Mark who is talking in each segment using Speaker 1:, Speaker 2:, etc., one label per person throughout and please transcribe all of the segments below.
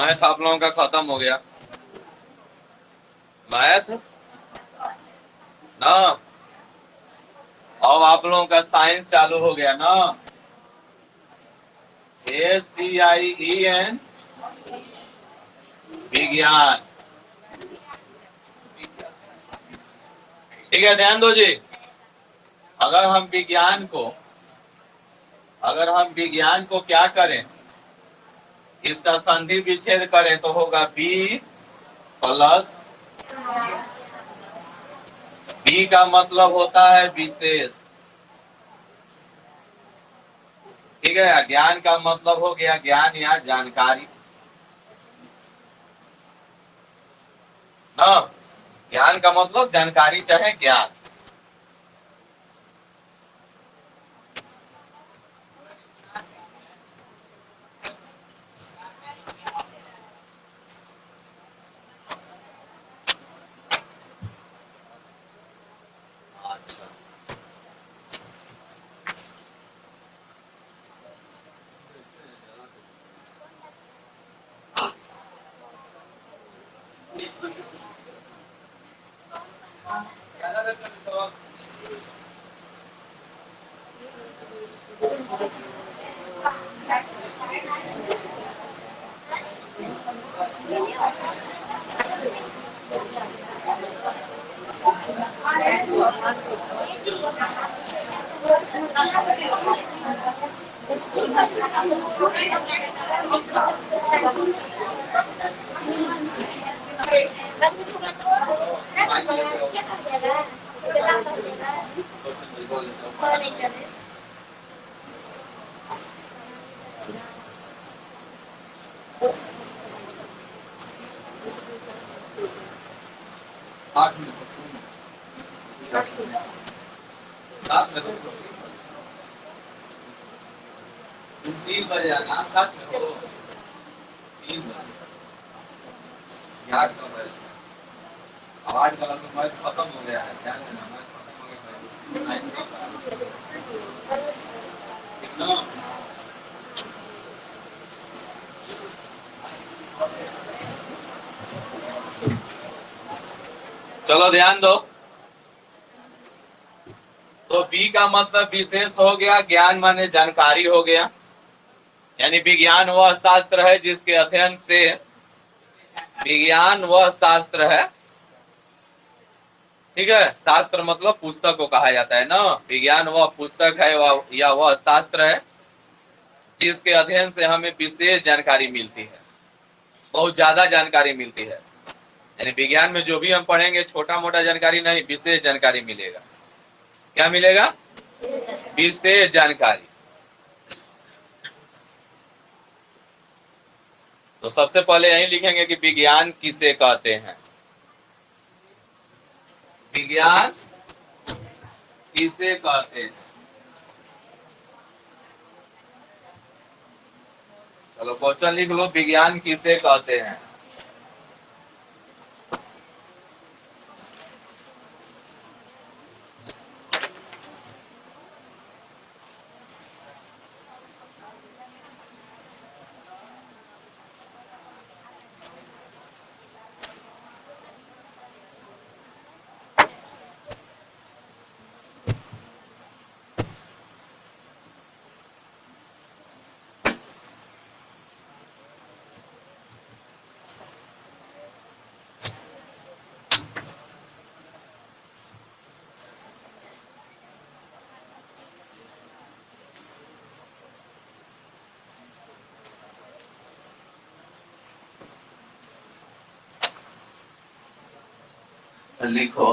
Speaker 1: Math आप लोगों का खत्म हो गया। मैथ ना, अब आप लोगों का साइंस चालू हो गया ना। ACIEN विज्ञान। ठीक है, ध्यान दो जी। अगर हम विज्ञान को क्या करें, इसका संधि विच्छेद करें तो होगा बी प्लस। बी का मतलब होता है विशेष। ठीक है, ज्ञान का मतलब हो गया ज्ञान या जानकारी ना। ज्ञान का मतलब जानकारी चाहे ज्ञान। अच्छा, आठ मिनट, 7 में तो 3 बजे आना, 7 में हो 3 बजे। 8 का बजे, 8 वाला तो मैच खत्म हो गया है, ध्यान देना, मैच खत्म हो गया, साइंस का। ठीक ना। चलो ध्यान दो। तो बी का मतलब विशेष हो गया, ज्ञान माने जानकारी हो गया। यानी विज्ञान वह शास्त्र है जिसके अध्ययन से, विज्ञान वह शास्त्र है, ठीक है, शास्त्र मतलब पुस्तक को कहा जाता है ना। विज्ञान वह पुस्तक है या वह शास्त्र है जिसके अध्ययन से हमें विशेष जानकारी मिलती है, बहुत ज्यादा जानकारी मिलती है। यानी विज्ञान में जो भी हम पढ़ेंगे छोटा मोटा जानकारी नहीं, विशेष जानकारी मिलेगा। क्या मिलेगा? विशेष जानकारी। तो सबसे पहले यही लिखेंगे कि विज्ञान किसे कहते हैं। विज्ञान किसे कहते हैं। चलो क्वेश्चन लिख लो, विज्ञान किसे कहते हैं। लिखो,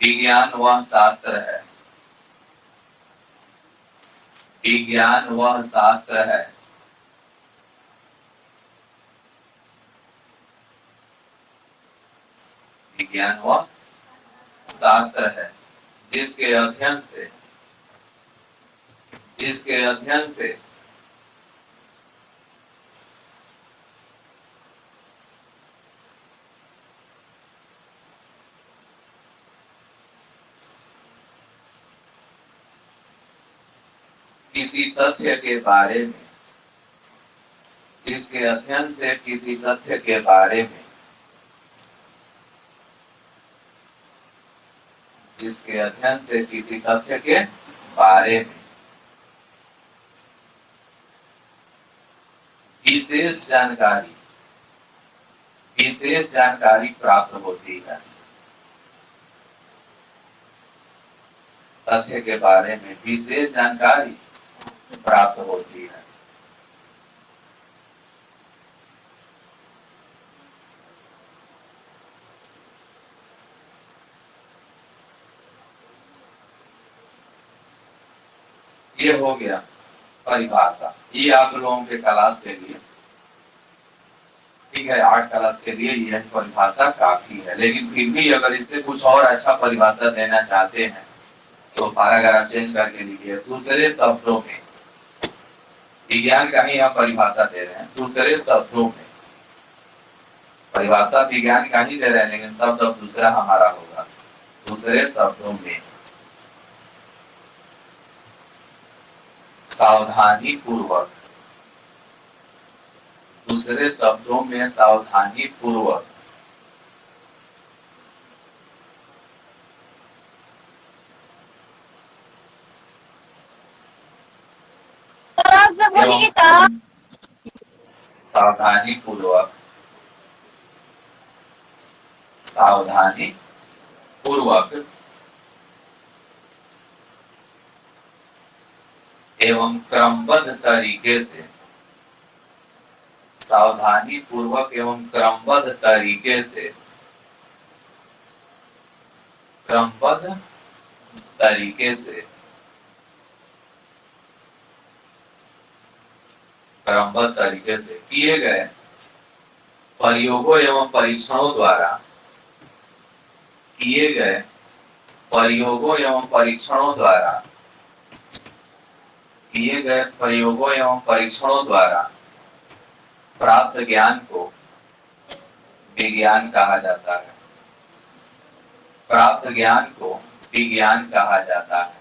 Speaker 1: विज्ञान वह शास्त्र है, विज्ञान वह शास्त्र है विज्ञान वह शास्त्र है जिसके अध्ययन से, जिसके अध्ययन से किसी तथ्य के बारे में, जिसके अध्ययन से किसी तथ्य के बारे में, जिसके अध्ययन से किसी तथ्य के बारे में विशेष जानकारी, विशेष जानकारी प्राप्त होती है। तथ्य के बारे में विशेष जानकारी प्राप्त होती है। ये हो गया परिभाषा। ये आप लोगों के क्लास के लिए, ठीक है, 8 क्लास के लिए यह परिभाषा काफी है। लेकिन फिर भी अगर इससे कुछ और अच्छा परिभाषा देना चाहते हैं तो पैराग्राफ चेंज करके लिखिए। दूसरे शब्दों में, विज्ञान का ही हम परिभाषा दे रहे हैं, दूसरे शब्दों में, परिभाषा विज्ञान का ही दे रहे हैं लेकिन शब्द अब दूसरा हमारा होगा। दूसरे शब्दों में सावधानी पूर्वक, दूसरे शब्दों में सावधानी पूर्वक सावधानी पूर्वक, सावधानी पूर्वक एवं क्रमबद्ध तरीके से, सावधानी पूर्वक एवं क्रमबद्ध तरीके से, क्रमबद्ध तरीके से, क्रमबद्ध तरीके से किए गए प्रयोगों एवं परीक्षणों द्वारा, किए गए प्रयोगों एवं परीक्षणों द्वारा, किए गए प्रयोगों एवं परीक्षणों द्वारा प्राप्त ज्ञान को विज्ञान कहा जाता है। प्राप्त ज्ञान को विज्ञान कहा जाता है।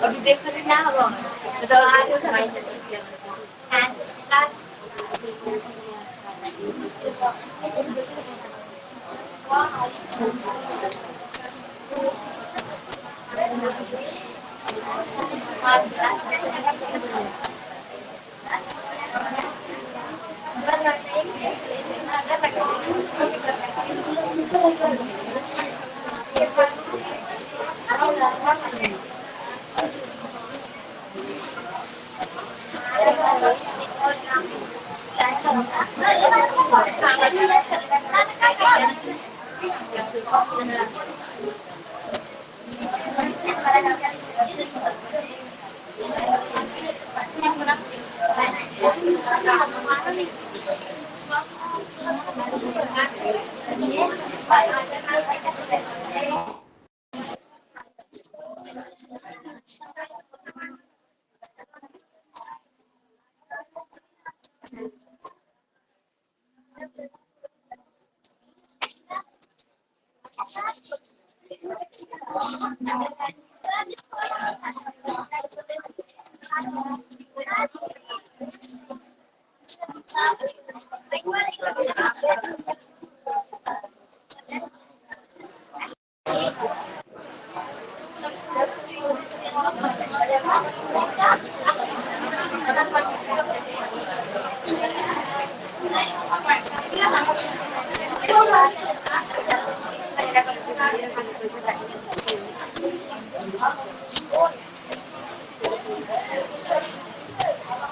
Speaker 2: अभी देखो ना हवा तो आगे समय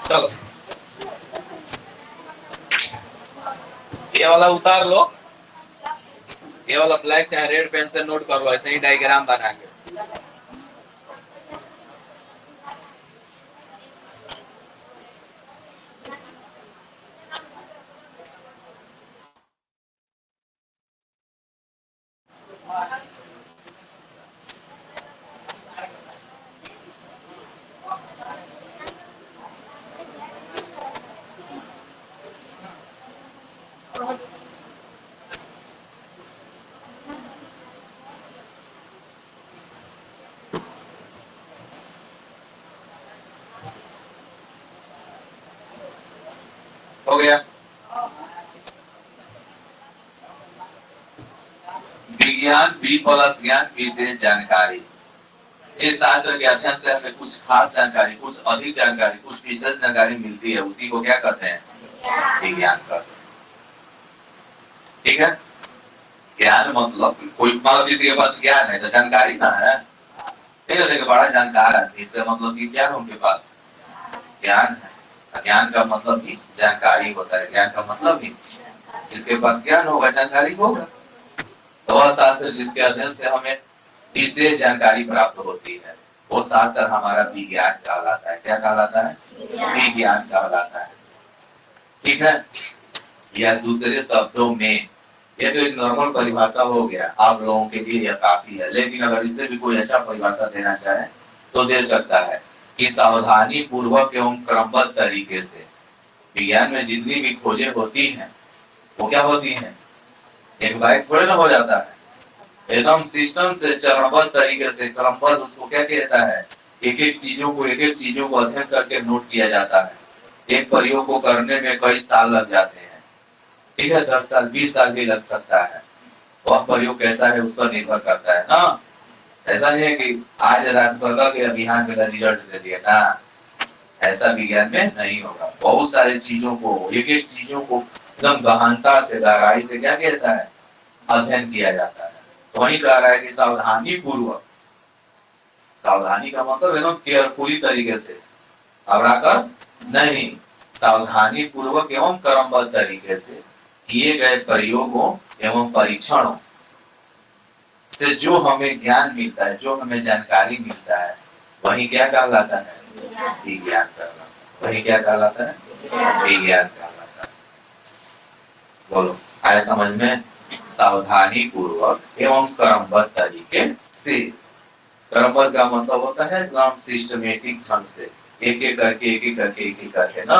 Speaker 1: चलो ये वाला उतार लो, ये वाला ब्लैक चाहे रेड पेन से नोट कर लो, ऐसे ही डायग्राम बना के। हो गया। विज्ञान बी प्लस ज्ञान विशेष जानकारी। इस शास्त्र के अध्ययन से हमें कुछ खास जानकारी, कुछ अधिक जानकारी, कुछ विशेष जानकारी मिलती है, उसी को क्या कहते हैं? विज्ञान कहते हैं। ठीक है, ज्ञान मतलब कोई, मतलब किसी के पास ज्ञान है तो जानकारी ना है, ठीक है, बड़ा जानकार है, इसका मतलब कि क्या है, उनके पास ज्ञान है। ज्ञान का मतलब भी जानकारी होता है, ज्ञान का मतलब भी जिसके पास ज्ञान होगा जानकारी होगा। तो वह शास्त्र जिसके अध्ययन से हमें विशेष जानकारी प्राप्त होती है, वो शास्त्र हमारा विज्ञान कहलाता है। क्या कहलाता है? विज्ञान कहलाता है। ठीक है, या दूसरे शब्दों में, ये तो एक नॉर्मल परिभाषा हो गया, आप लोगों के लिए यह काफी है, लेकिन अगर इससे भी कोई अच्छा परिभाषा देना चाहे तो दे सकता है कि सावधानी पूर्वक एवं क्रमबद्ध तरीके से विज्ञान में जितनी भी खोजें होती हैं वो क्या होती हैं? एक बाइक थोड़े ना हो जाता है, एकदम सिस्टम से चरणबद्ध तरीके से क्रमबद्ध, उसको क्या कहता है? एक एक चीजों को अध्ययन करके नोट किया जाता है। एक प्रयोग को करने में कई साल लग जाते हैं, ठीक है, 10 साल 20 साल भी लग सकता है। वह प्रयोग कैसा है उस पर निर्भर करता है ना। ऐसा नहीं है कि आज रात को लग गया बिहान मेरा रिजल्ट दे दिया ना, ऐसा विज्ञान में नहीं होगा। बहुत सारी चीजों को, एक एक चीजों को एकदम गहनता से, गहराई से क्या कहता है? अध्ययन किया जाता है। तो वही कह रहा है कि सावधानी पूर्वक, सावधानी का मतलब एकदम केयरफुली तरीके से, घबराकर नहीं, सावधानी पूर्वक एवं क्रमबद्ध तरीके से किए गए प्रयोगों एवं परीक्षणों से जो हमें ज्ञान मिलता है, जो हमें जानकारी मिलता है, वही क्या कहलाता है? विज्ञान कहलाता है। वही क्या कहलाता है? विज्ञान कहलाता है। बोलो, आया समझ में? सावधानी पूर्वक एवं क्रमबद्ध तरीके से, क्रमबद्ध का मतलब होता है एकदम सिस्टमेटिक ढंग से, एक एक करके ना,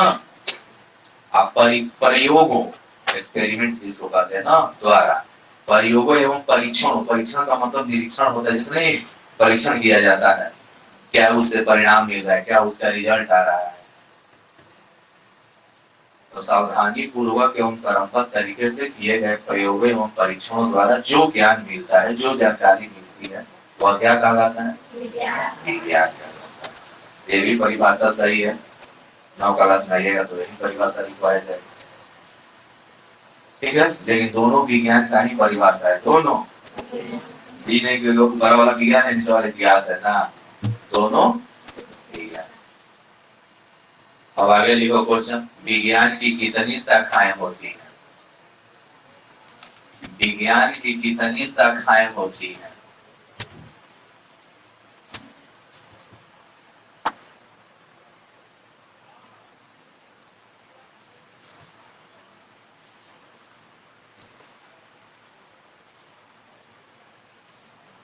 Speaker 1: आप प्रयोगों, एक्सपेरिमेंट जिसको कहते हैं ना, द्वारा प्रयोगों एवं परीक्षणों, परीक्षण का मतलब निरीक्षण होता है, जिसमें परीक्षण किया जाता है, क्या उससे परिणाम मिल रहा है, क्या उसका रिजल्ट आ रहा है। तो सावधानी पूर्वक एवं क्रमबद्ध तरीके से किए गए प्रयोगों एवं परीक्षणों द्वारा जो ज्ञान मिलता है, जो जानकारी मिलती है, वह क्या कहलाता है? विज्ञान कहलाता है। ये भी परिभाषा सही है, 9 क्लास में आइएगा तो यही परिभाषा लिखवाया जाएगा, ठीक है। लेकिन दोनों विज्ञान का ही परिभाषा है, दोनों, ये नहीं कि लोग बड़ा वाला विज्ञान है, नीचे वाला इतिहास है ना, दोनों विज्ञान। अब आगे लिखो क्वेश्चन, विज्ञान की कितनी शाखाएं होती हैं? विज्ञान की कितनी शाखाएं होती हैं?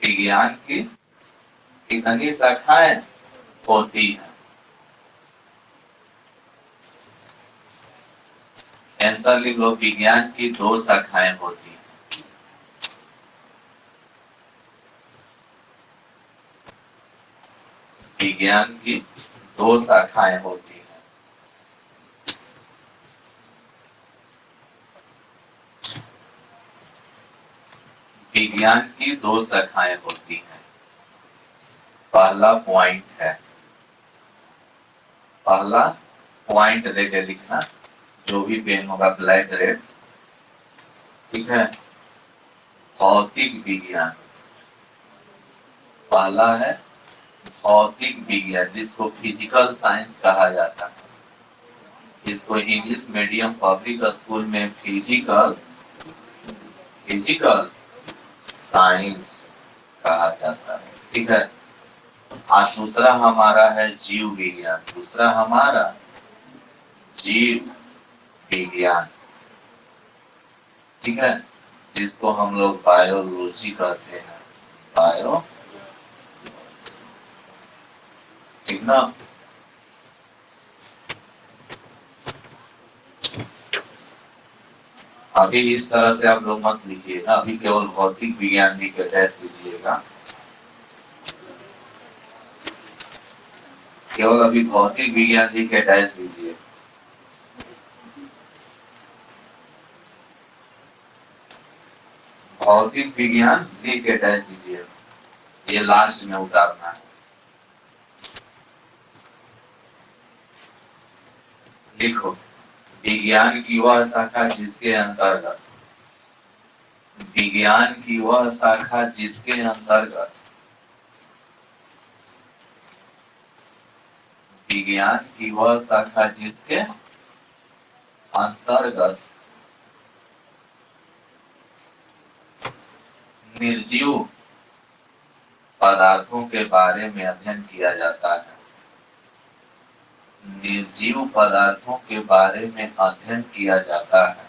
Speaker 1: विज्ञान की कितनी शाखाएं होती हैं? आंसर लिख लो, विज्ञान की 2 शाखाएं होती हैं। विज्ञान की दो शाखाएं होती हैं। विज्ञान की दो शाखाएं होती हैं। पहला पॉइंट है, पहला पॉइंट देके लिखना, जो भी पेन होगा ब्लैक रेड, ठीक है। भौतिक विज्ञान, पहला है भौतिक विज्ञान, जिसको फिजिकल साइंस कहा जाता है। इसको इंग्लिश मीडियम पब्लिक स्कूल में फिजिकल साइंस कहा जाता है, ठीक है। आज दूसरा हमारा है जीव विज्ञान, दूसरा हमारा जीव विज्ञान, ठीक है, जिसको हम लोग बायोलॉजी कहते हैं, बायो, ठीक ना। अभी इस तरह से आप लोग मत लिखिएगा, अभी केवल भौतिक विज्ञान भी के टेस्ट दीजिएगा, केवल अभी भौतिक विज्ञान भी के टेस्ट दीजिए। भौतिक विज्ञान भी के टेस्ट दीजिए, ये लास्ट में उतारना है। लिखो, विज्ञान की वह शाखा जिसके अंतर्गत, विज्ञान की वह शाखा जिसके अंतर्गत, विज्ञान की वह शाखा जिसके अंतर्गत निर्जीव पदार्थों के बारे में अध्ययन किया जाता है, निर्जीव पदार्थों के बारे में अध्ययन किया जाता है,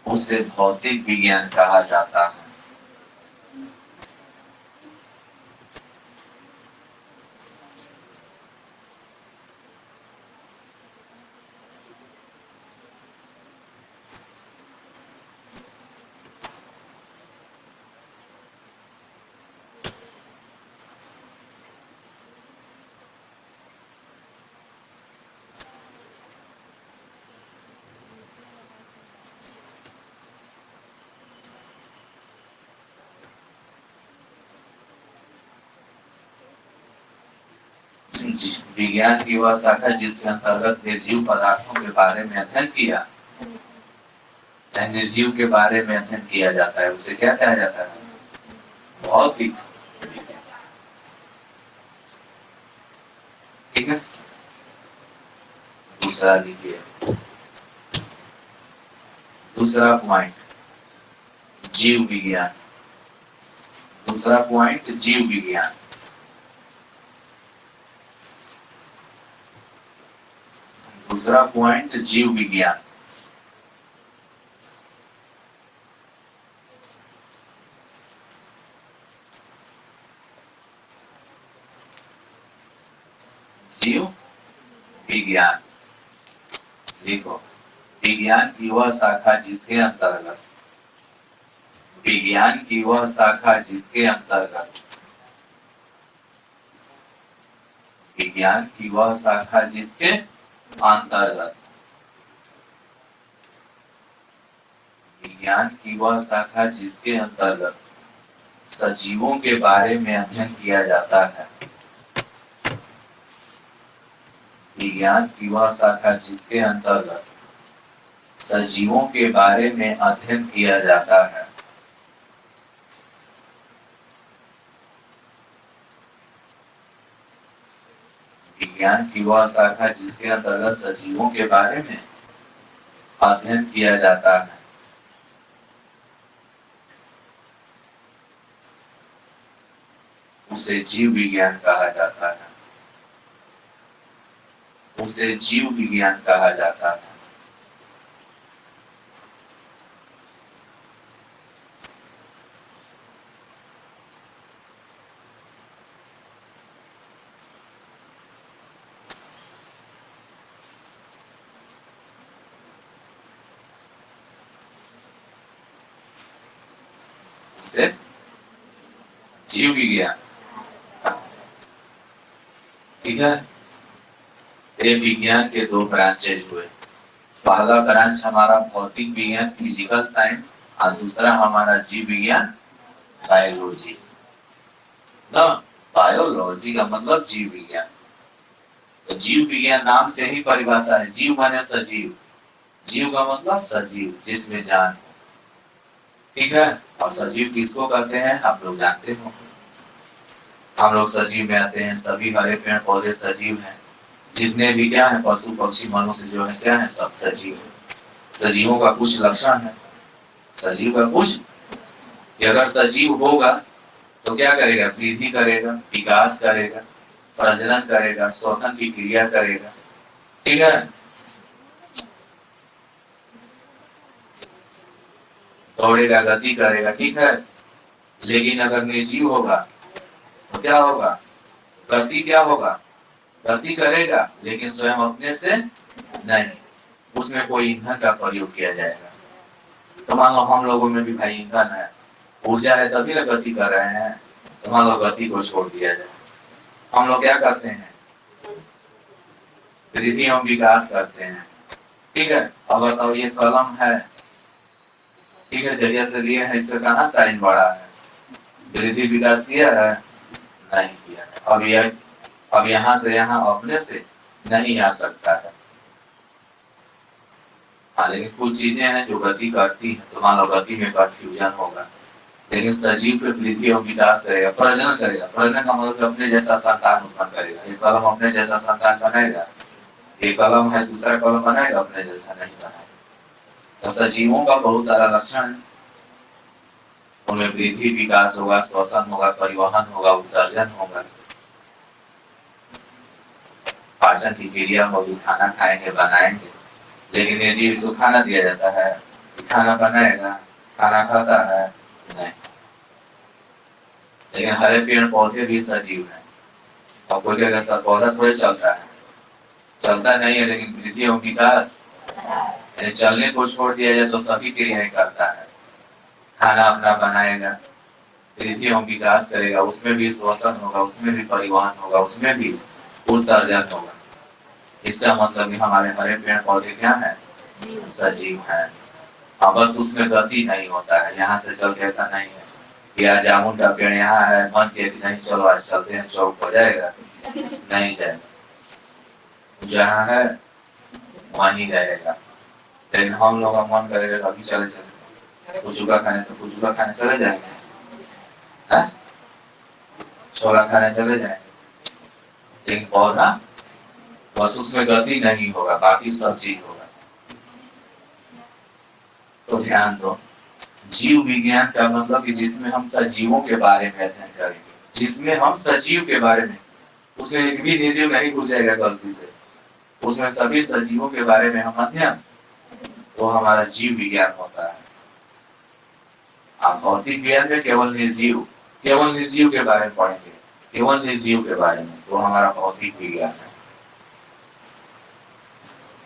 Speaker 1: उसे भौतिक विज्ञान कहा जाता है। विज्ञान की वह शाखा जिसके अंतर्गत निर्जीव पदार्थों के बारे में अध्ययन किया, चाहे निर्जीव के बारे में अध्ययन किया जाता है, उसे क्या कहा जाता है? भौतिक, ठीक है। दूसरा लिखिए, दूसरा पॉइंट जीव विज्ञान, दूसरा पॉइंट जीव विज्ञान, दूसरा पॉइंट जीव विज्ञान। जीव विज्ञान, देखो, विज्ञान की वह शाखा जिसके अंतर्गत, विज्ञान की वह शाखा जिसके अंतर्गत, विज्ञान की वह शाखा जिसके अंतर्गत, विज्ञान की वह शाखा जिसके अंतर्गत सजीवों के बारे में अध्ययन किया जाता है, विज्ञान की वह शाखा जिसके अंतर्गत सजीवों के बारे में अध्ययन किया जाता है, विज्ञान की वह शाखा जिसके अंतर्गत सजीवों के बारे में अध्ययन किया जाता है, उसे जीव विज्ञान कहा जाता है, उसे जीव विज्ञान कहा जाता है। से जीव विज्ञान। ठीक है, ये विज्ञान के दो ब्रांचेज हुए। पहला ब्रांच हमारा भौतिक विज्ञान फिजिकल साइंस और दूसरा हमारा जीव विज्ञान बायोलॉजी ना। बायोलॉजी का मतलब जीव विज्ञान। तो जीव विज्ञान नाम से ही परिभाषा है, जीव माने सजीव, जीव का मतलब सजीव जिसमें जान। ठीक है, और सजीव किसको कहते हैं आप लोग जानते हो। हम लोग सजीव में आते हैं, सभी हरे पेड़ पौधे सजीव हैं, जितने भी क्या है पशु पक्षी मनुष्य जो है क्या है सब सजीव है। सजीवों का कुछ लक्षण है, सजीव का कुछ कि अगर सजीव होगा तो क्या करेगा, वृद्धि करेगा, विकास करेगा, प्रजनन करेगा, श्वसन की क्रिया करेगा। ठीक है, दौड़ेगा, गति करेगा। ठीक है, लेकिन अगर निर्जीव होगा तो क्या होगा, गति क्या होगा, गति करेगा लेकिन स्वयं अपने से नहीं, उसमें कोई ईंधन का प्रयोग किया जाएगा। तो मान लो हम लोगों में भी भाई ईंधन है, ऊर्जा है, तभी ना गति कर रहे हैं। तो मान लो गति को छोड़ दिया जाए, हम लोग क्या करते हैं, वृद्धि एवं विकास करते हैं। ठीक है, अब बताओ ये कलम है, ठीक है, जगह से लिए है, इससे कहाँ साइज बढ़ा है, वृद्धि विकास किया है, नहीं किया है। अब यहाँ से यहाँ अपने से नहीं आ सकता है। हाँ, लेकिन कुछ चीजें हैं जो गति करती है, तो मान लो गति में कंफ्यूजन होगा, लेकिन सजीव पे वृद्धि एवं विकास करेगा, प्रजनन करेगा। प्रजनन का मतलब अपने जैसा संतान उत्पन्न करेगा। ये कलम अपने जैसा संतान बनाएगा, ये कलम है दूसरा कलम बनाएगा, अपने जैसा नहीं बनाएगा। तो सजीवों का बहुत सारा लक्षण है, उनमें वृद्धि विकास होगा, श्वसन होगा, परिवहन होगा, उत्सर्जन होगा, पाचन की क्रिया होगी, खाना खाएंगे, बनाएंगे। लेकिन ये जीव इसको खाना दिया जाता है, खाना बनाएगा, खाना खाता है नहीं। लेकिन हरे पेड़ पौधे भी सजीव हैं, और कोई कहेगा सर पौधा थोड़े चलता है, चलता नहीं है, लेकिन वृद्धि एवं विकास, यानी चलने को छोड़ दिया जाए तो सभी क्रियाएं करता है। खाना अपना बनाएगा, वृद्धि एवं विकास करेगा, उसमें भी श्वसन होगा, उसमें भी परिवहन होगा, उसमें भी उत्सर्जन होगा। इसका मतलब हमारे हरे पेड़ पौधे क्या है, सजीव है। हाँ, बस उसमें गति नहीं होता है, यहाँ से चल के ऐसा नहीं है कि आज जामुन का पेड़ यहाँ है, मन के नहीं चलो आज चलते हैं चौक हो जाएगा, नहीं जाएगा, जहाँ है वहीं रहेगा। लेकिन हम लोग का मन करेगा अभी चले चले कुचुका खाने, तो कुचुका खाने चले जाएंगे, छोला खाने चले जाएंगे, लेकिन पौधा बस उसमें गति नहीं होगा, बाकी सब चीज होगा। तो ध्यान दो, जीव विज्ञान का मतलब कि जिसमें हम सजीवों के बारे में अध्ययन करेंगे, जिसमें हम सजीव के बारे में, उसमें एक भी निर्जीव नहीं घुसेगा गलती से, उसमें सभी सजीवों के बारे में हम अध्ययन, तो हमारा जीव विज्ञान होता है। आप भौतिक ज्ञान में केवल निर्जीव के बारे में पढ़ेंगे, केवल निर्जीव के बारे में, तो हमारा भौतिक विज्ञान है।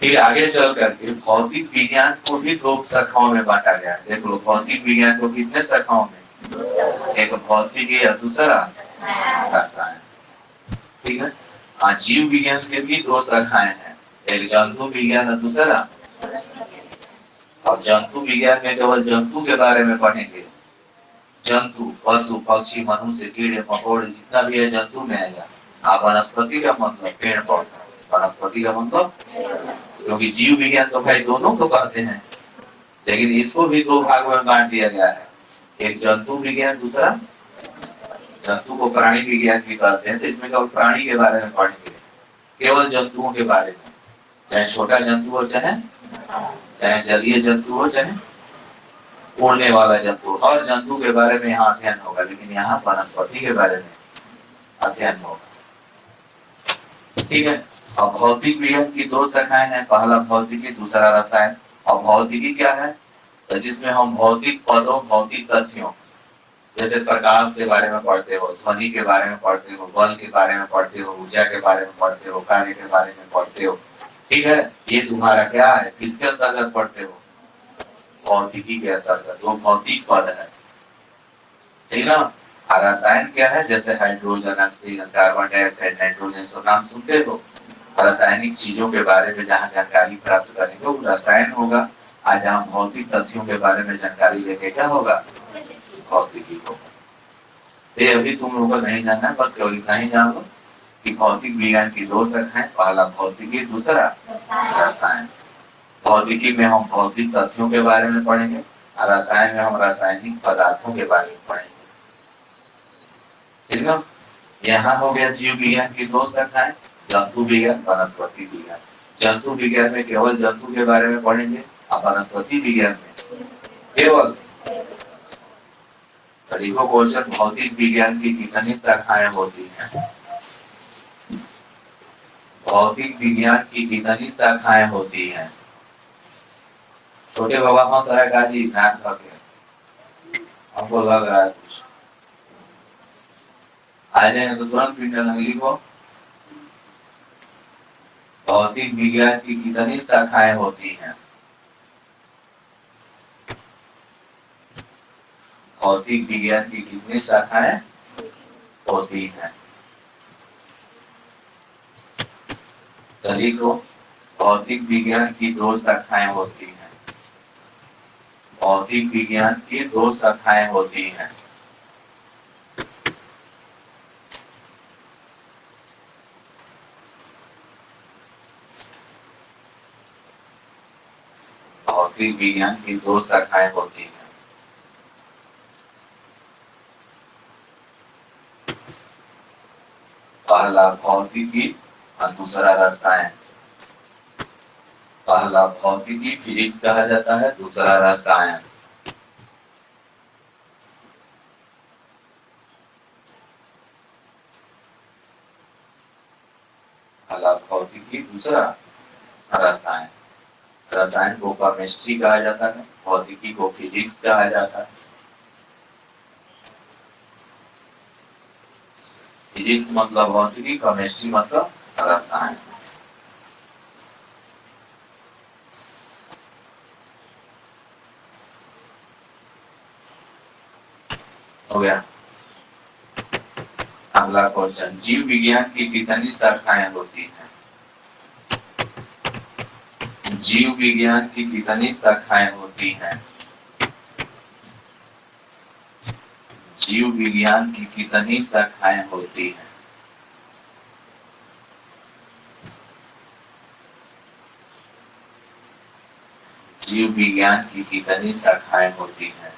Speaker 1: फिर आगे चल करके भौतिक विज्ञान को भी दो शाखाओं में बांटा गया है। देख लो, भौतिक विज्ञान को कितने शाखाओं में, एक भौतिकी और दूसरा रसायन। ठीक है, जीव विज्ञान के भी दो शाखाएं हैं, एक जंतु विज्ञान और दूसरा। अब जंतु विज्ञान में केवल जंतु के बारे में पढ़ेंगे, जंतु पशु पक्षी मनुष्य कीड़े मकोड़े जितना भी है जंतु में आएगा। आप वनस्पति का मतलब पेड़ पौधा, वनस्पति का मतलब, क्योंकि जीव विज्ञान तो भाई दोनों को कहते हैं, लेकिन इसको भी दो भाग में बांट दिया गया है, एक जंतु विज्ञान, दूसरा जंतु को प्राणी विज्ञान भी कहते हैं। तो इसमें केवल प्राणी के बारे में पढ़ेंगे, केवल जंतुओं के बारे में, चाहे छोटा जंतु हो, चाहे जलीय जंतु हो, चाहे उड़ने वाला जंतु, हर जंतु के बारे में यहाँ अध्ययन होगा। लेकिन यहाँ वनस्पति के बारे में अध्ययन होगा। ठीक है, और भौतिक विज्ञान की दो शाखाएं हैं, पहला भौतिकी, दूसरा रसायन। और भौतिकी क्या है, तो जिसमें हम भौतिक पदों, भौतिक तथ्यों, जैसे प्रकाश के बारे में पढ़ते हो, ध्वनि के बारे में पढ़ते हो, बल के बारे में पढ़ते हो, ऊर्जा के बारे में पढ़ते हो, कार्य के बारे में पढ़ते हो। ठीक है, ये तुम्हारा क्या है, किसके अंतर्गत पढ़ते हो, भौतिकी के अंतर्गत। वो भौतिक पद है, ठीक ना। और रसायन क्या है, जैसे hydrogen, oxygen, carbon dioxide, nitrogen, सब नाम सुनते हो। रासायनिक चीजों के बारे में जहाँ जानकारी प्राप्त करेंगे वो रसायन होगा। आज हम भौतिक तथ्यों के बारे में जानकारी लेंगे, क्या होगा, भौतिकी होगा। ये अभी तुम लोगों को नहीं जानना है, बस केवल इतना ही जान लो कि भौतिक विज्ञान की दो शाखाएं, पहला भौतिकी, दूसरा रसायन। भौतिकी में हम भौतिक तथ्यों के बारे में पढ़ेंगे और रसायन में हम रासायनिक पदार्थों के बारे में पढ़ेंगे। ठीक है। यहाँ हो गया जीव विज्ञान की दो शाखाएं, जंतु विज्ञान, वनस्पति विज्ञान। जंतु विज्ञान में केवल जंतु के बारे में पढ़ेंगे और वनस्पति विज्ञान में केवल। देखो क्वेश्चन, भौतिक विज्ञान की कितनी शाखाएं होती हैं, भौतिक विज्ञान की कितनी शाखाएं होती हैं। छोटे बाबा हंस रहा है, गाजी नाक रखे, हमको लग रहा है कुछ आ जाएंगे तो तुरंत प्रिंट लिखो। भौतिक विज्ञान की कितनी शाखाएं होती हैं, भौतिक विज्ञान की कितनी शाखाएं होती हैं। तो लिखो, भौतिक विज्ञान की दो शाखाएं होती हैं, भौतिक विज्ञान की दो शाखाएं होती हैं। भौतिक विज्ञान की दो शाखाएं होती हैं। पहला भौतिकी और दूसरा रसायन। पहला भौतिकी फिजिक्स कहा जाता है, दूसरा रसायन। पहला भौतिकी, दूसरा रसायन। रसायन को केमिस्ट्री कहा जाता है, भौतिकी को फिजिक्स कहा जाता है। फिजिक्स मतलब भौतिकी, केमिस्ट्री मतलब रसायन। हो गया। अगला क्वेश्चन, जीव विज्ञान की कितनी शाखाएं होती हैं, जीव विज्ञान की कितनी शाखाएं होती हैं, जीव विज्ञान की कितनी शाखाएं होती हैं। जीव विज्ञान की कितनी शाखाएं होती हैं।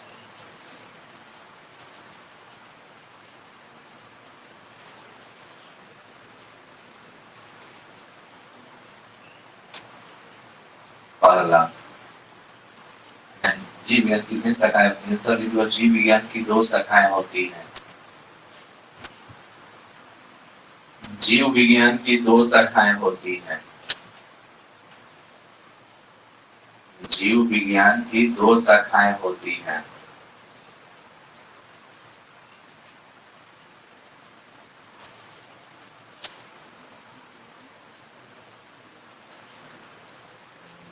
Speaker 1: पहला, जीव विज्ञान की कितनी शाखाएं होती हैं, सर लिखो, जीव विज्ञान की दो शाखाएं होती हैं। जीव विज्ञान की दो शाखाएं होती हैं। जीव विज्ञान की दो शाखाएं होती हैं।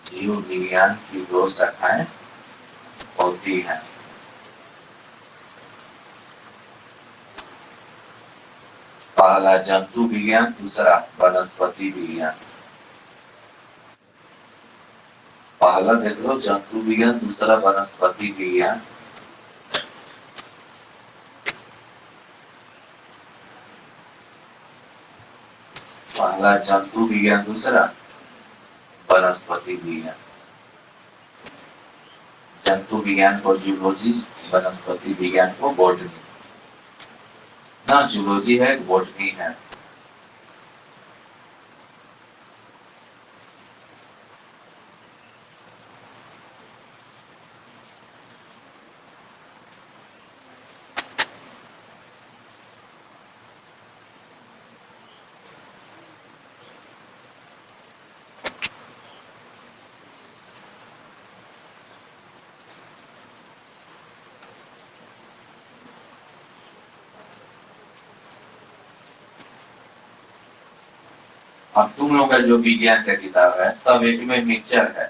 Speaker 1: जीव विज्ञान की दो शाखाएं होती हैं। पहला जंतु विज्ञान, दूसरा वनस्पति विज्ञान। पहला देख लो जंतु विज्ञान, दूसरा वनस्पति विज्ञान। पहला जंतु विज्ञान, दूसरा वनस्पति विज्ञान। जंतु विज्ञान को जूलॉजी, वनस्पति विज्ञान को बॉटनी। ना जूलॉजी है, बॉटनी है। अब तुम लोग का जो विज्ञान का किताब है सब एक में मिक्सचर है।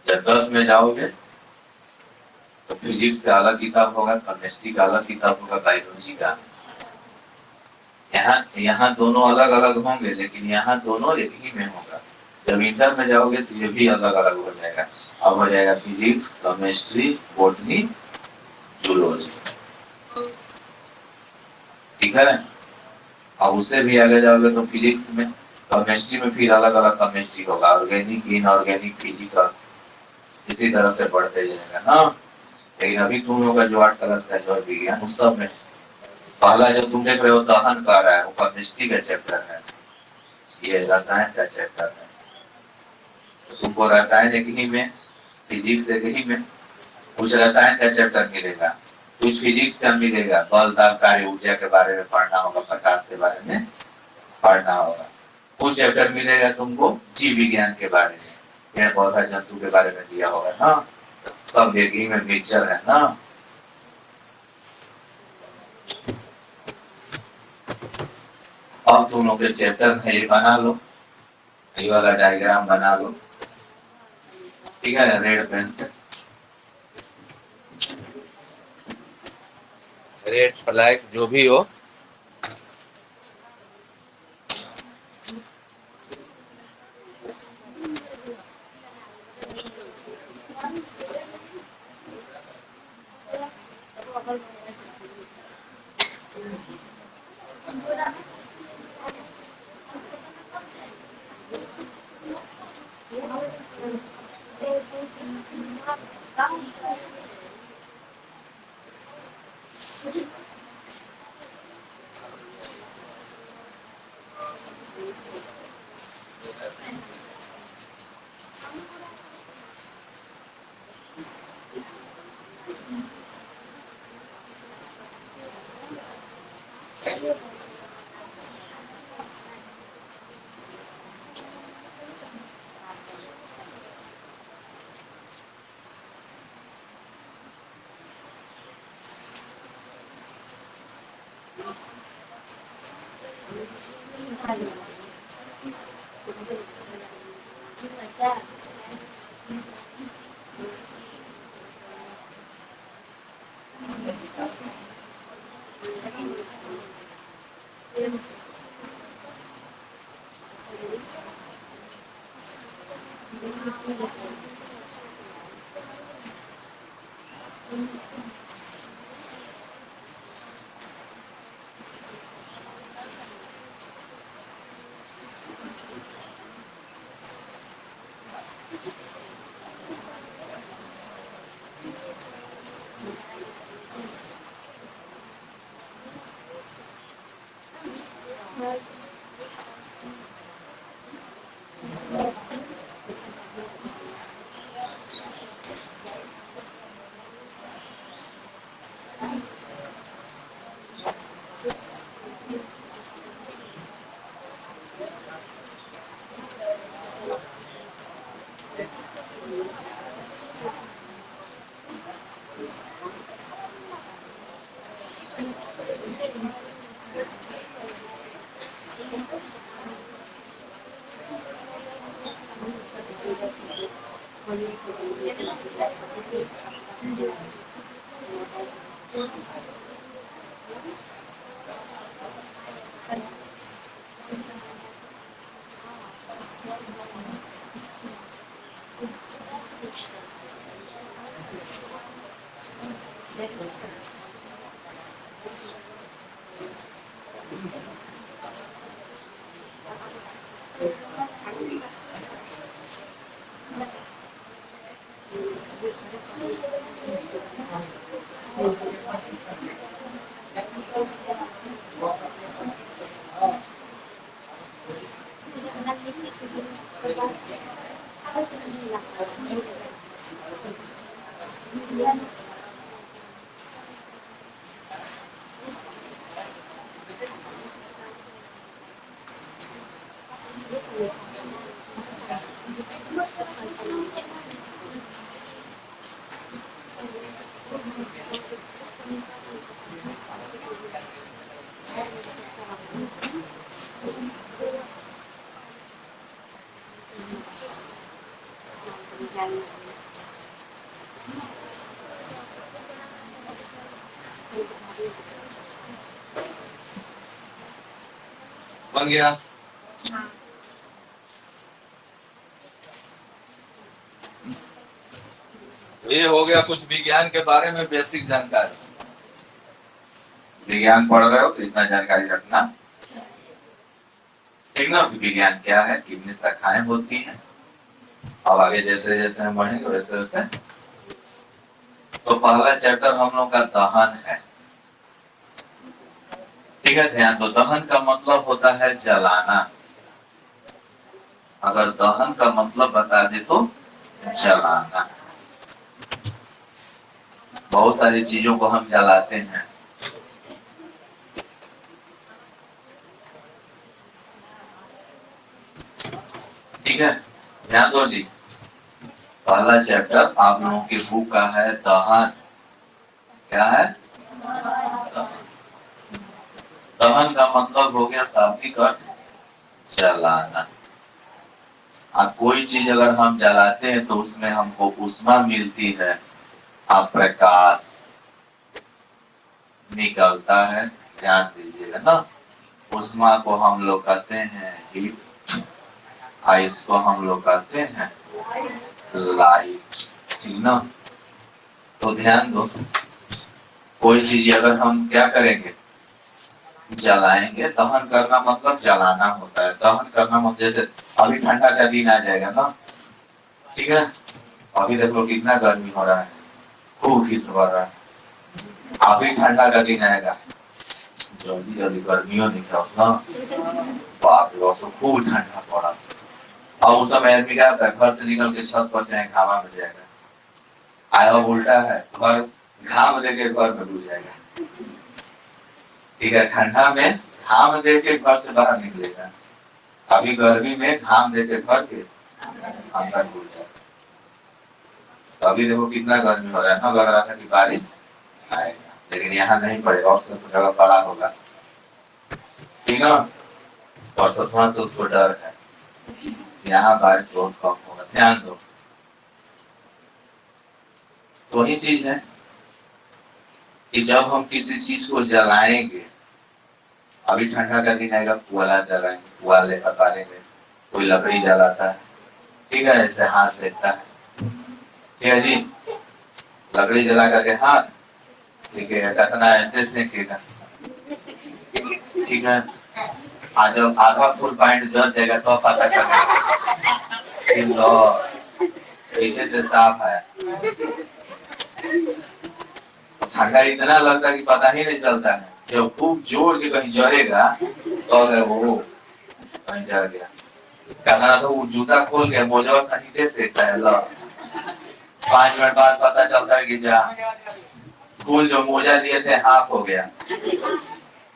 Speaker 1: जब 10 में जाओगे तो फिजिक्स का अलग किताब होगा, केमिस्ट्री का अलग किताब होगा, बायोलॉजी का। यहाँ यहाँ दोनों अलग अलग होंगे, लेकिन यहाँ दोनों एक ही में होगा। जब इंटर में जाओगे तो ये भी अलग अलग हो जाएगा। अब हो जाएगा फिजिक्स, केमिस्ट्री, बॉटनी, जूलॉजी। ठीक है। अब उससे भी आगे जाओगे तो फिजिक्स में, केमिस्ट्री में फिर अलग अलग केमिस्ट्री होगा, ऑर्गेनिक, इनऑर्गेनिक, फिजिकल, इसी तरह से बढ़ते जाएगा ना। लेकिन अभी तुम लोग का जो 8 क्लास का जो है विज्ञान, उस सब में पहला जो तुम देख रहे हो दहन कर रहा है, वो केमिस्ट्री का चैप्टर है, ये रसायन का चैप्टर है। तो तुमको रसायन एक ही में, फिजिक्स एक ही में, कुछ रसायन का चैप्टर मिलेगा, कुछ फिजिक्स का मिलेगा, बल, दाब, कार्य, ऊर्जा के बारे में पढ़ना होगा, प्रकाश के बारे में पढ़ना होगा। कुछ चैप्टर मिलेगा तुमको जीव विज्ञान के बारे में, पेड़ पौधा जंतु के बारे में दिया होगा ना। सब एक ही में मिक्सचर है ना। अब तुम लोग के चैप्टर में ये बना लो, ये वाला डायग्राम बना लो, ठीक है, रेड पेन से, रेड ब्लैक जो भी हो। बन गया। ये हो गया कुछ विज्ञान के बारे में बेसिक जानकारी। विज्ञान पढ़ रहे हो तो इतना जानकारी रखना, ठीक ना। विज्ञान क्या है, कितनी शाखाएं होती हैं। अब आगे जैसे जैसे हम बढ़ेंगे वैसे वैसे। तो पहला चैप्टर हम लोग का दहन है, ठीक है। ध्यान दो, दहन का मतलब होता है जलाना। अगर दहन का मतलब बता दे तो जलाना। बहुत सारी चीजों को हम जलाते हैं। ठीक है, ध्यान दो जी। पहला चैप्टर आप लोगों की बुक का है दहन। क्या है? दहन का मतलब हो गया शाब्दिक अर्थ जलाना। अब कोई चीज अगर हम जलाते हैं तो उसमें हमको ऊष्मा मिलती है, अब प्रकाश निकलता है। ध्यान दीजिएगा ना, ऊष्मा को हम लोग कहते हैं हीट, आइस को हम लोग कहते हैं लाइट, ठीक ना। तो ध्यान दो, कोई चीज अगर हम क्या करेंगे, जलाएंगे। दहन करना मतलब जलाना होता है। दहन करना मतलब जैसे अभी ठंडा का दिन आ जाएगा ना, ठीक है। अभी देख लो कितना गर्मी हो रहा है, खूब खिस भर रहा है। अभी ठंडा का दिन आएगा, जल्दी जल्दी गर्मियों निकला ना, बाप रे बाप, खूब ठंडा पड़ा। और उस समय आदमी क्या होता है, घर से निकल के छत पर से घामा में जाएगा। आया उल्टा है, घर घाम देके घर में घुस जाएगा, ठीक है। ठंडा में घाम देके घर से बाहर निकलेगा, अभी गर्मी में घाम देके घर के अंदर घुस जाएगा। तो अभी देखो कितना गर्मी हो रहा है ना, लग रहा था कि बारिश आएगा, लेकिन यहाँ नहीं पड़ेगा, और सब जगह पड़ा होगा, ठीक है। और सतमा से उसको डर है, यहाँ बारिश बहुत कम होगा। ध्यान दो, तो ही चीज है कि जब हम किसी चीज को जलाएंगे, अभी ठंडा का दिन आएगा, पुआला जलाएंगे, पुआले पकाएंगे। कोई लकड़ी जलाता है, ठीक है, ऐसे हाथ सेकता है, ठीक है जी। लकड़ी जला करके हाथ सेकेगा, कितना ऐसे सेकेगा, ठीक है। आज जब आधा फुल पॉइंट जल जाएगा तो पता चलेगा पीछे से साफ है। ठंडा इतना लगता है कि पता ही नहीं चलता है, जब खूब जोर के कहीं जलेगा तो वो कहीं जल गया। कहना तो वो जूता खोल के मोजा सही से पहला 5 मिनट बाद पता चलता है कि जा फूल जो मोजा लिए थे हाफ हो गया,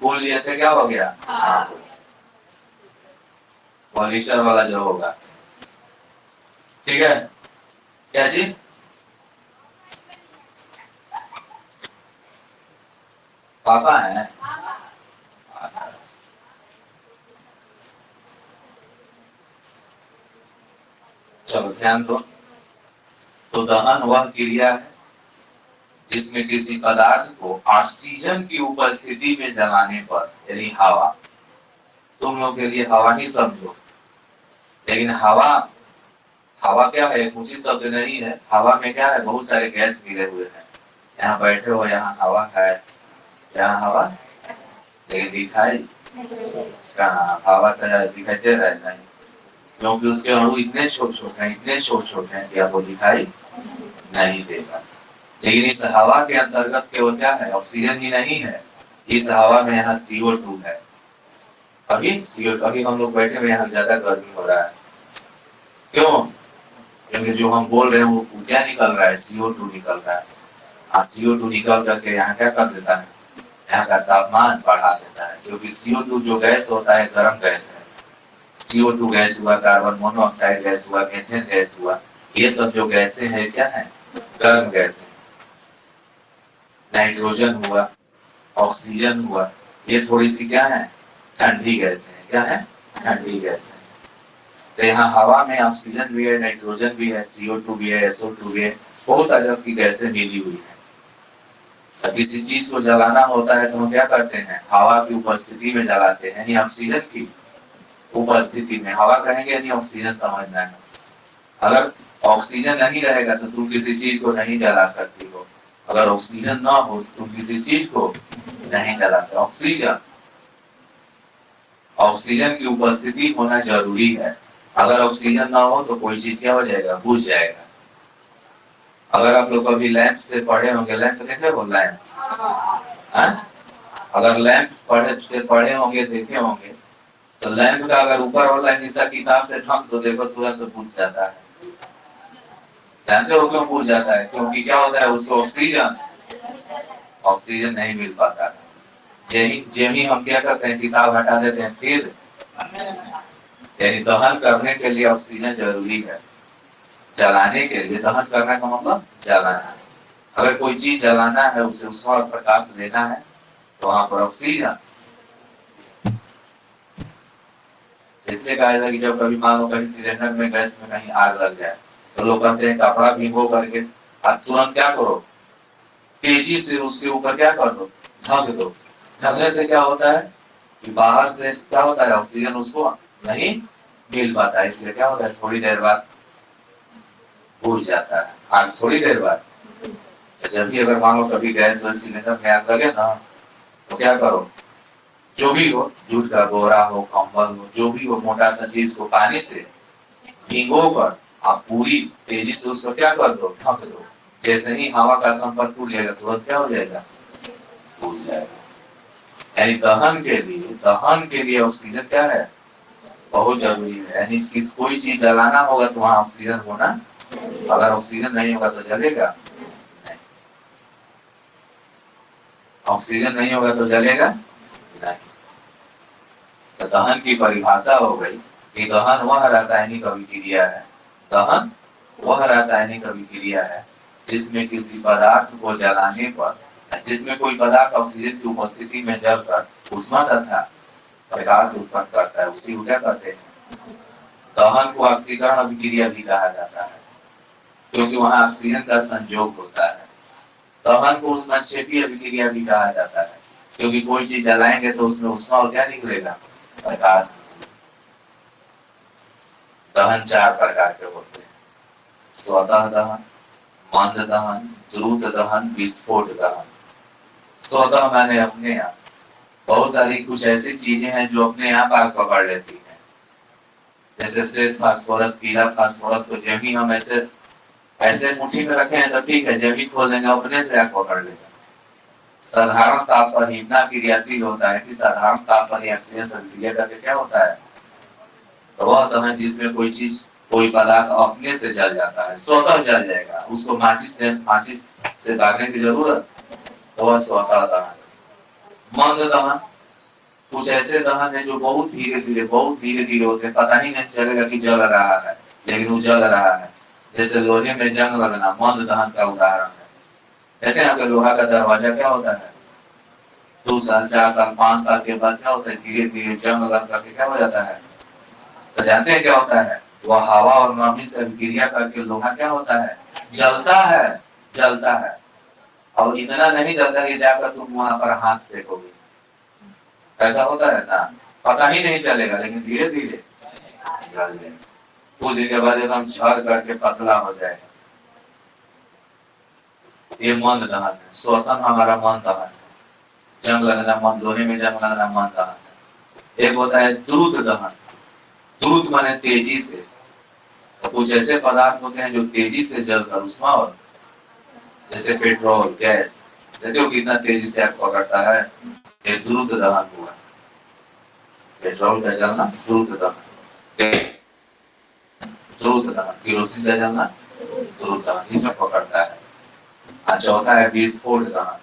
Speaker 1: फूल लिए थे क्या हो गया, पॉलिस्टर वाला जो होगा, ठीक है। क्या जी, पापा है? चलो ध्यान दो। तो दहन वह क्रिया है जिसमें किसी पदार्थ को ऑक्सीजन की उपस्थिति में जलाने पर, यानी हवा, तुम लोग के लिए हवा ही समझो, लेकिन हवा, हवा क्या है, उचित शब्द नहीं है। हवा में क्या है, बहुत सारे गैस मिले हुए हैं। यहाँ बैठे हो, यहाँ हवा है, यहाँ हवा, लेकिन दिखाई कहाँ, हवा तो दिखाई दे रहा है नहीं, क्योंकि उसके अणु इतने छोटे छोटे हैं, इतने छोटे छोटे हैं कि आपको दिखाई नहीं देगा। लेकिन इस हवा के अंतर्गत केवल क्या है, ऑक्सीजन ही नहीं है, इस हवा में यहाँ CO2 है। अभी CO2, अभी हम लोग बैठे हुए यहाँ ज्यादा गर्मी हो रहा है, क्यों? क्योंकि जो हम बोल रहे हैं वो क्या निकल रहा है, CO2 निकल रहा है। CO2 निकल करके यहाँ क्या कर देता है, यहाँ का तापमान बढ़ा देता है, क्योंकि CO2 जो गैस होता है गर्म गैस है। CO2 गैस हुआ, कार्बन मोनोऑक्साइड गैस हुआ, मीथेन गैस हुआ, ये सब जो गैसें हैं क्या है, गर्म गैसें। नाइट्रोजन हुआ, ऑक्सीजन हुआ, ये थोड़ी सी क्या है, ठंडी गैस है। क्या है, ठंडी गैस है। तो यहाँ हवा में ऑक्सीजन भी है, नाइट्रोजन भी है, CO2 भी है, SO2 भी है, बहुत अजब की गैसें मिली हुई है। तो किसी चीज को जलाना होता है तो हम क्या करते हैं, हवा की उपस्थिति में जलाते हैं, यानी ऑक्सीजन की उपस्थिति में। हवा कहेंगे यानी ऑक्सीजन समझना है। अगर ऑक्सीजन नहीं रहेगा तो तुम किसी चीज को नहीं जला सकती हो। अगर ऑक्सीजन ना हो तो तुम किसी चीज को नहीं जला सकते। ऑक्सीजन ऑक्सीजन की उपस्थिति होना जरूरी है। अगर ऑक्सीजन ना हो तो कोई चीज क्या हो जाएगा, बुझ जाएगा। अगर आप लोग कभी लैंप से पढ़े होंगे, लैंप देखे हो लैंप, अगर लैंप पढ़े होंगे, देखे होंगे, तो लैंप का अगर ऊपर वाला हिस्सा किताब से ढक दो, देखो तुरंत बुझ जाता है। जानते हो क्यों बुझ जाता है? क्योंकि क्या होता है, उसको ऑक्सीजन ऑक्सीजन नहीं मिल पाता। जेमी हम क्या करते हैं, किताब हटा देते हैं, फिर यानी दहन करने के लिए ऑक्सीजन जरूरी है। जलाने के लिए, दहन करने का मतलब जलाना। अगर कोई चीज जलाना है, उसे ऊष्मा और प्रकाश लेना है, तो वहां पर ऑक्सीजन। इसलिए कहा जाता है कि जब कभी मान लो कहीं सिलेंडर में, गैस में कहीं आग लग जाए, तो लोग कहते हैं कपड़ा भिगो करके आप तुरंत क्या करो, तेजी से उसके ऊपर क्या कर दो, ढक दो। ढकने से क्या होता है कि बाहर से क्या होता है, ऑक्सीजन उसको नहीं मिल पाता है। इसलिए क्या होता है, थोड़ी देर बाद बुझ जाता है आग, थोड़ी देर बाद। जब भी अगर मान लो कभी गैस सिलेंडर में आग लगे ना, तो क्या करो, जो भी हो, जूट का बोरा हो, कंबल हो, जो भी हो, मोटा सा चीज को पानी से भिगो कर आप पूरी तेजी से उसको क्या कर दो, ढक दो। जैसे ही हवा का संपर्क टूट जाएगा, तुरंत क्या हो जाएगा, टूट जाएगा। यानी दहन के लिए ऑक्सीजन क्या है, बहुत जरूरी है। यानी किस कोई चीज जलाना होगा तो वहां ऑक्सीजन होना, अगर ऑक्सीजन नहीं होगा तो जलेगा नहीं। ऑक्सीजन नहीं होगा तो जलेगा नहीं। तो दहन की परिभाषा हो गई कि दहन वह रासायनिक अभिक्रिया है, दहन वह रासायनिक अभिक्रिया है जिसमें किसी पदार्थ को जलाने पर, जिसमें कोई पदार्थ ऑक्सीजन की उपस्थिति में जलकर ऊष्मा तथा प्रकाश उत्पन्न करता है, उसी को क्या कहते हैं, दहन को ऑक्सीकरण अभिक्रिया भी कहा जाता है, क्योंकि वहां ऑक्सीजन का संयोग होता है। दहन को उष्माक्षेपी अभिक्रिया भी कहा जाता है, क्योंकि कोई चीज जलाएंगे तो उसमें ऊष्मा और क्या निकलेगा, प्रकाश। दहन 4 प्रकार के होते हैं, स्वतः दहन, मंद दहन, द्रुत दहन, विस्फोट दहन। स्वतः माने अपने आप। बहुत सारी कुछ ऐसी चीजें हैं जो अपने आप आग पकड़ लेती हैं, जैसे श्वेत फास्फोरस, पीला फास्फोरस को जब भी हम ऐसे ऐसे मुट्ठी में रखे हैं तो ठीक है, जब भी खोल देंगे अपने से आग पकड़ लेगा। साधारण ताप पर इतना क्रियाशील होता है कि साधारण ताप पर ऑक्सीजन से अभिक्रिया करके क्या होता है, तो वह दहन जिसमें कोई चीज, कोई पदार्थ अपने से जल जाता है, स्वतः जल जाएगा, उसको माचिस से दागने की जरूरत, तो वह स्वतः दहन। मंद दहन, कुछ ऐसे दहन है जो बहुत धीरे धीरे होते हैं, पता ही नहीं चलेगा कि जल रहा है, लेकिन वो जल रहा है। जैसे लोहे में जंग लगना मंद दहन का उदाहरण है। देखें आपके लोहा का दरवाजा क्या होता है, 2 साल 4 साल 5 साल के बाद क्या होता है, धीरे धीरे जंग लग करके क्या हो जाता है। तो जानते हैं क्या होता है, वह हवा और नमी से अभिक्रिया करके लोहा क्या होता है, जलता है, जलता है। और इतना नहीं जलता कि जाकर तुम वहां पर हाथ सेकोगे, ऐसा होता है ना, पता ही नहीं चलेगा, लेकिन धीरे धीरे जल जाएगा। कुछ दिन के बाद एकदम झड़ करके पतला हो जाएगा। ये मंद दहन है। श्वसन हमारा मंद दहन है, जंग लगना, मंद लोहे में जंग लगना मंद दहन है। एक होता है द्रुत दहन, द्रुत माने तेजी से। तो कुछ ऐसे पदार्थ होते हैं जो तेजी से जलकर ऊष्मा, और जैसे पेट्रोल, गैस, देखते हो कितना तेजी से आग पकड़ता है, ये द्रुत दहन हुआ। पेट्रोल का जलना द्रुत दहन, द्रुत दहन, केरोसिन का जलना द्रुत दहन, इसमें पकड़ता है। चौथा है विस्फोट दहन।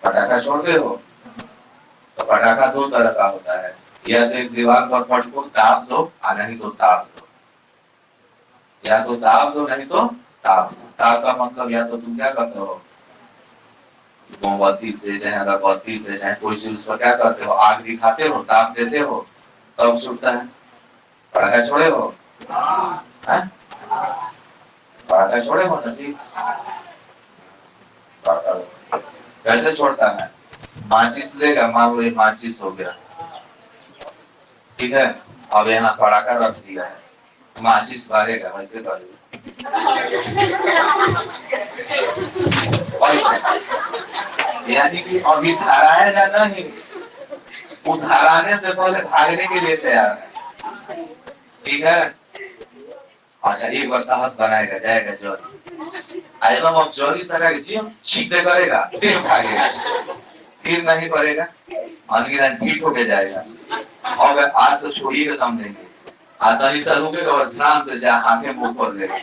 Speaker 1: पटाखा छोड़ते हो तो पटाखा 2 तरह का होता है, या तो एक दीवार पर पटको ताप दो, नहीं तो ताप दो, या तो ताप दो नहीं तो ताप दो। ताप का मतलब या तो तुम क्या करते हो, मोमबत्ती से चाहे अगरबत्ती से चाहे कोई चीज उस पर क्या करते हो, आग दिखाते हो, ताप देते हो, तब छूटता है। पटाखा छोड़े हो, पटाखा छोड़े हो ना जी, कैसे छोड़ता है, माचिस लेगा, मान लो ये माचिस हो गया, ठीक है, अब यहाँ पटाखा रख दिया है, माचिस भरेगा वैसे करेगा। यानी कि अभी धराया जाना ही, वो धराने से पहले भागने के लिए तैयार है। ठीक है, अच्छा एक बार साहस बनाएगा, जाएगा जोरी, आएगा अब जोरी सका जी छींटे करेगा, फिर भागेगा, फिर नहीं पड़ेगा, अनगिनत हिट होके जाएगा। और आज तो छोड़िएगा दम लेंगे, आदमी सा रुकेगा और ध्यान से जा आंखें मुंह खोल लेगा।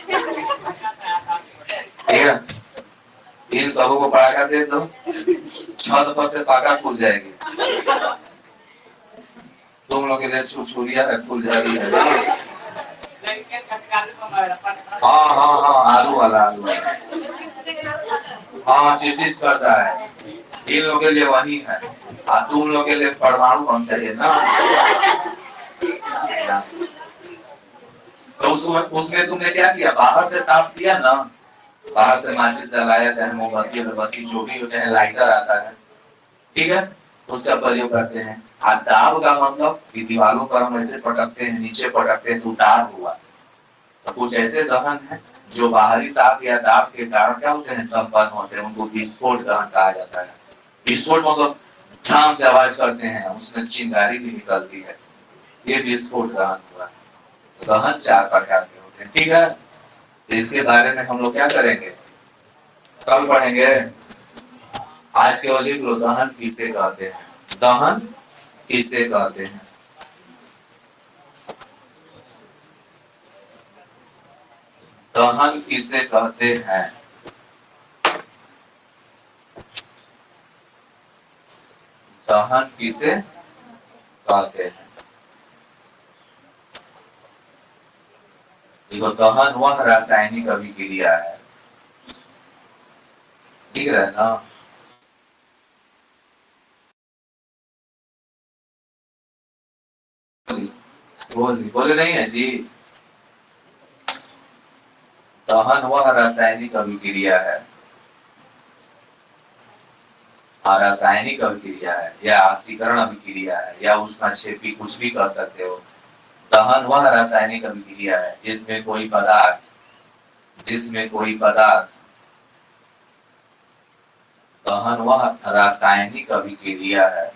Speaker 1: ठीक है, इन सबों को पटाखा दे दो, छत पर से पटाखा फूल जाएगी। तुम लोग के लिए छुरछुरिया है, फूल जाती है। हाँ हाँ हाँ, आलू वाला, आलू वाला, हाँ चिचित करता है। इन लोग के लिए वही है, तुम लोग के लिए परमाणु बम चाहिए ना। तो उसमें तुमने क्या किया, बाहर से ताप दिया ना, बाहर से माचिस जलाया, चाहे मोमबत्ती अगरबत्ती जो भी हो, चाहे लाइटर आता है, ठीक है, उसका प्रयोग करते हैं। दाब का मतलब कि दीवारों पर हम ऐसे पटकते हैं, नीचे पटकते हैं तो दाब हुआ। तो कुछ ऐसे दहन है जो बाहरी ताप या दाब के कारण क्या होते हैं, संपन्न होते हैं, उनको विस्फोट दहन कहा जाता है। विस्फोट मतलब ठाम से आवाज करते हैं, उसमें चिंगारी भी निकलती है, ये विस्फोट दहन हुआ। दहन 4 प्रकार के होते हैं। ठीक है, तो इसके बारे में हम लोग क्या करेंगे, कल पढ़ेंगे। आज केवल लिख लो, दहन किसे कहते हैं, दहन किसे कहते हैं। दहन किसे कहते हैं, दहन किसे कहते हैं। देखो, दहन वह रासायनिक अभिक्रिया है, ठीक है ना। बोले नहीं है जी, दहन वह रासायनिक अभिक्रिया है, रासायनिक अभिक्रिया है या आशीकरण अभिक्रिया है या उष्माक्षेपी, कुछ भी कह सकते हो। दहन वह रासायनिक अभिक्रिया है जिसमें कोई पदार्थ, दहन वह रासायनिक अभिक्रिया है,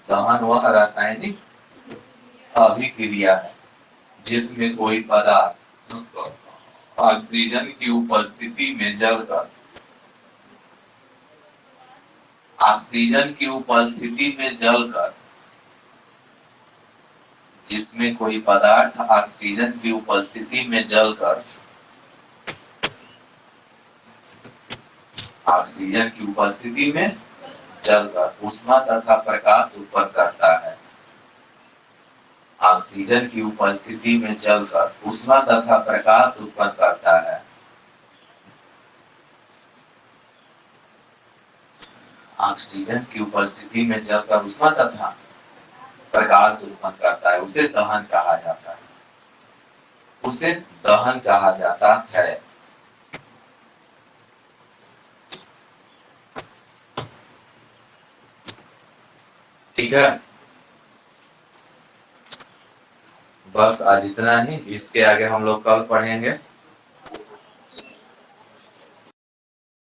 Speaker 1: दहन वह रासायनिक अभिक्रिया है जिसमें कोई पदार्थ ऑक्सीजन की उपस्थिति में जलकर, ऑक्सीजन की उपस्थिति में जलकर, जिसमें कोई पदार्थ ऑक्सीजन की उपस्थिति में जलकर, ऑक्सीजन की उपस्थिति में जलकर ऊष्मा तथा प्रकाश उत्पन्न करता है। ऑक्सीजन की उपस्थिति में जलकर ऊष्मा तथा प्रकाश उत्पन्न करता है। ऑक्सीजन की उपस्थिति में जलकर ऊष्मा तथा प्रकाश उत्पन्न करता है, उसे दहन कहा जाता है, उसे दहन कहा जाता है। ठीक है, बस आज इतना ही, इसके आगे हम लोग कल पढ़ेंगे।